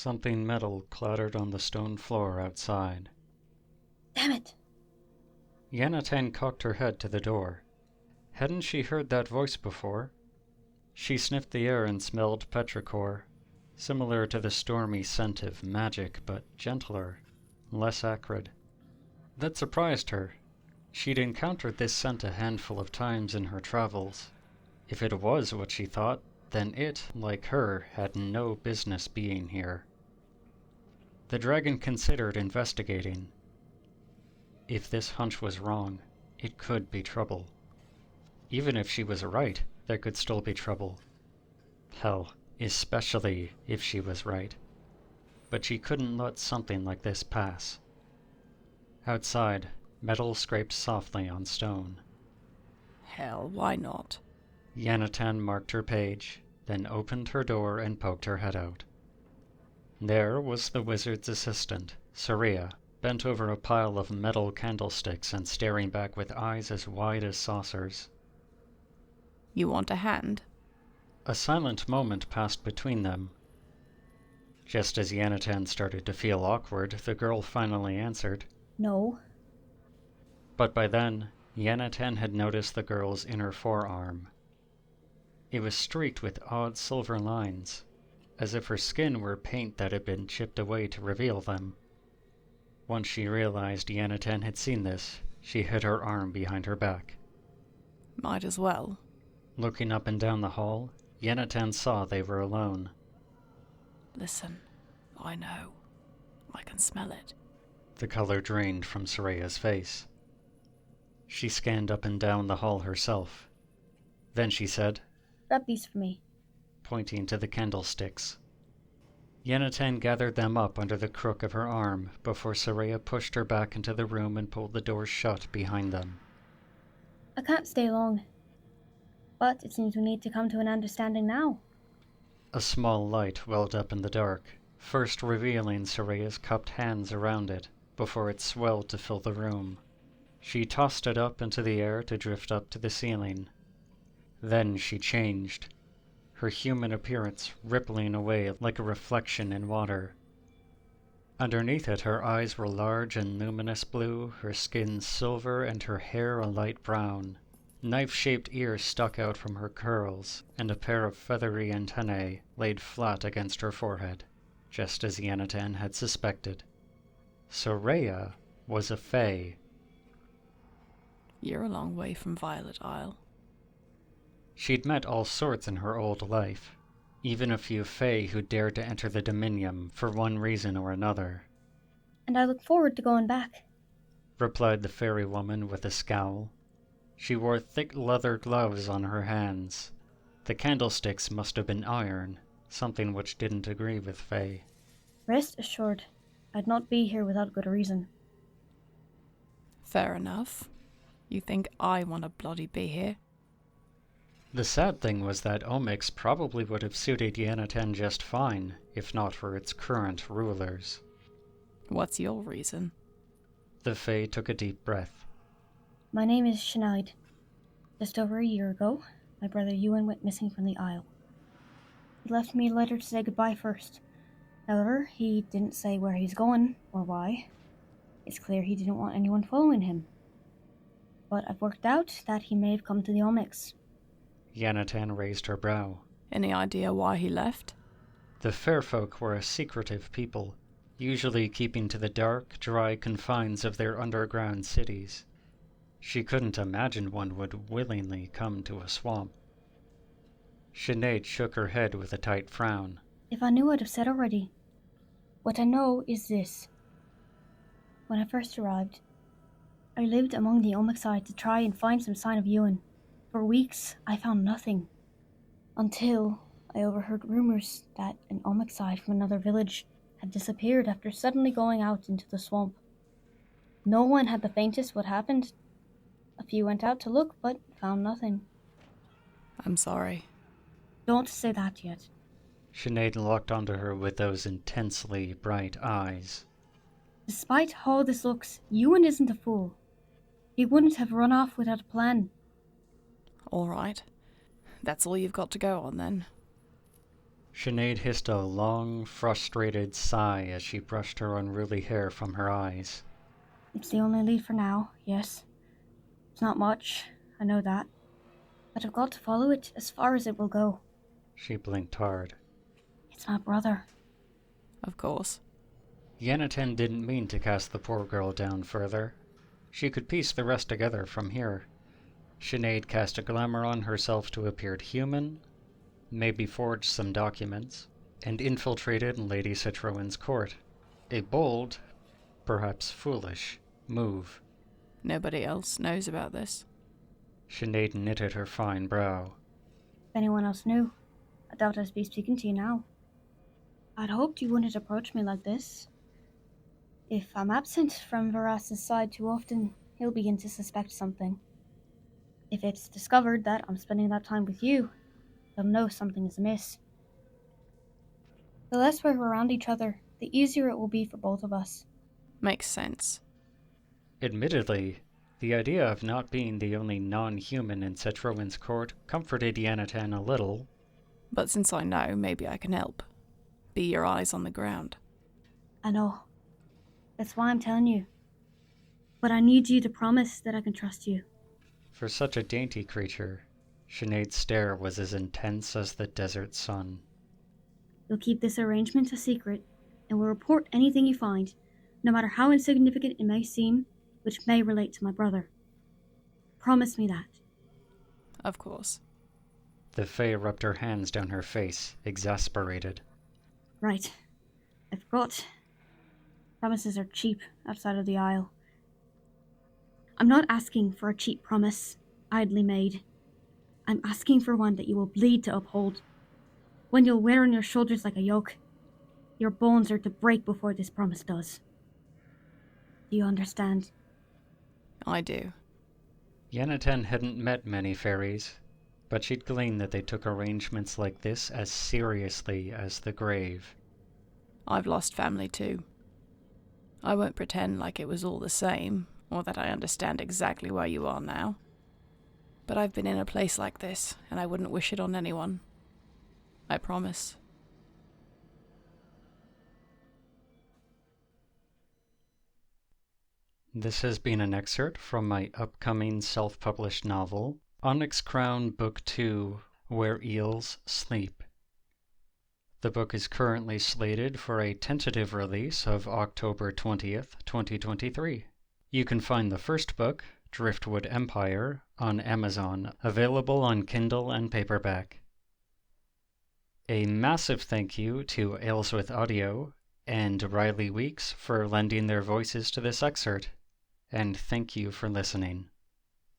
Something metal clattered on the stone floor outside. Damn it! Yanatan cocked her head to the door. Hadn't she heard that voice before? She sniffed the air and smelled petrichor, similar to the stormy scent of magic, but gentler, less acrid. That surprised her. She'd encountered this scent a handful of times in her travels. If it was what she thought, then it, like her, had no business being here. The dragon considered investigating. If this hunch was wrong, it could be trouble. Even if she was right, there could still be trouble. Hell, especially if she was right. But she couldn't let something like this pass. Outside, metal scraped softly on stone. Hell, why not? Yanatan marked her page, then opened her door and poked her head out. There was the wizard's assistant, Saria, bent over a pile of metal candlesticks and staring back with eyes as wide as saucers. You want a hand? A silent moment passed between them. Just as Yanatan started to feel awkward, the girl finally answered. No. But by then, Yanatan had noticed the girl's inner forearm. It was streaked with odd silver lines, as if her skin were paint that had been chipped away to reveal them. Once she realized Yanatan had seen this, she hid her arm behind her back. Might as well. Looking up and down the hall, Yanatan saw they were alone. Listen, I know. I can smell it. The color drained from Saraya's face. She scanned up and down the hall herself. Then she said, Grab these for me. pointing to the candlesticks. Yanatan gathered them up under the crook of her arm before Saraya pushed her back into the room and pulled the door shut behind them. I can't stay long. But it seems we need to come to an understanding now. A small light welled up in the dark, first revealing Saraya's cupped hands around it, before it swelled to fill the room. She tossed it up into the air to drift up to the ceiling. Then she changed, her human appearance rippling away like a reflection in water. Underneath it, her eyes were large and luminous blue, her skin silver, and her hair a light brown. Knife-shaped ears stuck out from her curls, and a pair of feathery antennae laid flat against her forehead, just as Yanatan had suspected. Saraya was a fae. You're a long way from Violet Isle. She'd met all sorts in her old life, even a few fae who dared to enter the Dominion for one reason or another. And I look forward to going back, replied the fairy woman with a scowl. She wore thick leather gloves on her hands. The candlesticks must have been iron, something which didn't agree with fae. Rest assured, I'd not be here without good reason. Fair enough. You think I want to bloody be here? The sad thing was that Onyx probably would have suited Yanatan just fine, if not for its current rulers. What's your reason? The fae took a deep breath. My name is Sinead. Just over a year ago, my brother Ewan went missing from the Isle. He left me a letter to say goodbye first. However, he didn't say where he's going, or why. It's clear he didn't want anyone following him. But I've worked out that he may have come to the Onyx. Yanatan raised her brow. Any idea why he left? The fair folk were a secretive people, usually keeping to the dark, dry confines of their underground cities. She couldn't imagine one would willingly come to a swamp. Sinead shook her head with a tight frown. If I knew, I'd have said already. What I know is this. When I first arrived, I lived among the Onyxide to try and find some sign of Ewan. For weeks, I found nothing. Until I overheard rumors that an Onyxide from another village had disappeared after suddenly going out into the swamp. No one had the faintest what happened. A few went out to look, but found nothing. I'm sorry. Don't say that yet. Sinead locked onto her with those intensely bright eyes. Despite how this looks, Ewan isn't a fool. He wouldn't have run off without a plan. All right. That's all you've got to go on, then. Sinead hissed a long, frustrated sigh as she brushed her unruly hair from her eyes. It's the only lead for now, yes. It's not much, I know that. But I've got to follow it as far as it will go. She blinked hard. It's my brother. Of course. Yanatan didn't mean to cast the poor girl down further. She could piece the rest together from here. Sinead cast a glamour on herself to appear human, maybe forged some documents, and infiltrated Lady Citroen's court. A bold, perhaps foolish, move. Nobody else knows about this. Sinead knitted her fine brow. If anyone else knew, I doubt I'd be speaking to you now. I'd hoped you wouldn't approach me like this. If I'm absent from Varas's side too often, he'll begin to suspect something. If it's discovered that I'm spending that time with you, they'll know something is amiss. The less we're around each other, the easier it will be for both of us. Makes sense. Admittedly, the idea of not being the only non-human in Citroen's court comforted Yanatan a little. But since I know, maybe I can help. Be your eyes on the ground. I know. That's why I'm telling you. But I need you to promise that I can trust you. For such a dainty creature, Sinead's stare was as intense as the desert sun. You'll keep this arrangement a secret, and will report anything you find, no matter how insignificant it may seem, which may relate to my brother. Promise me that. Of course. The Fae rubbed her hands down her face, exasperated. Right. I forgot. Promises are cheap outside of the Isle. I'm not asking for a cheap promise, idly made. I'm asking for one that you will bleed to uphold. One you'll wear on your shoulders like a yoke. Your bones are to break before this promise does. Do you understand? I do. Yanatan hadn't met many fairies, but she'd gleaned that they took arrangements like this as seriously as the grave. I've lost family too. I won't pretend like it was all the same, or that I understand exactly where you are now. But I've been in a place like this, and I wouldn't wish it on anyone. I promise. This has been an excerpt from my upcoming self-published novel, Onyx Crown Book 2, Where Eels Sleep. The book is currently slated for a tentative release of October 20th, 2023. You can find the first book, Driftwood Empire, on Amazon, available on Kindle and paperback. A massive thank you to AELSWYTH Audio and Riley Weeks for lending their voices to this excerpt, and thank you for listening.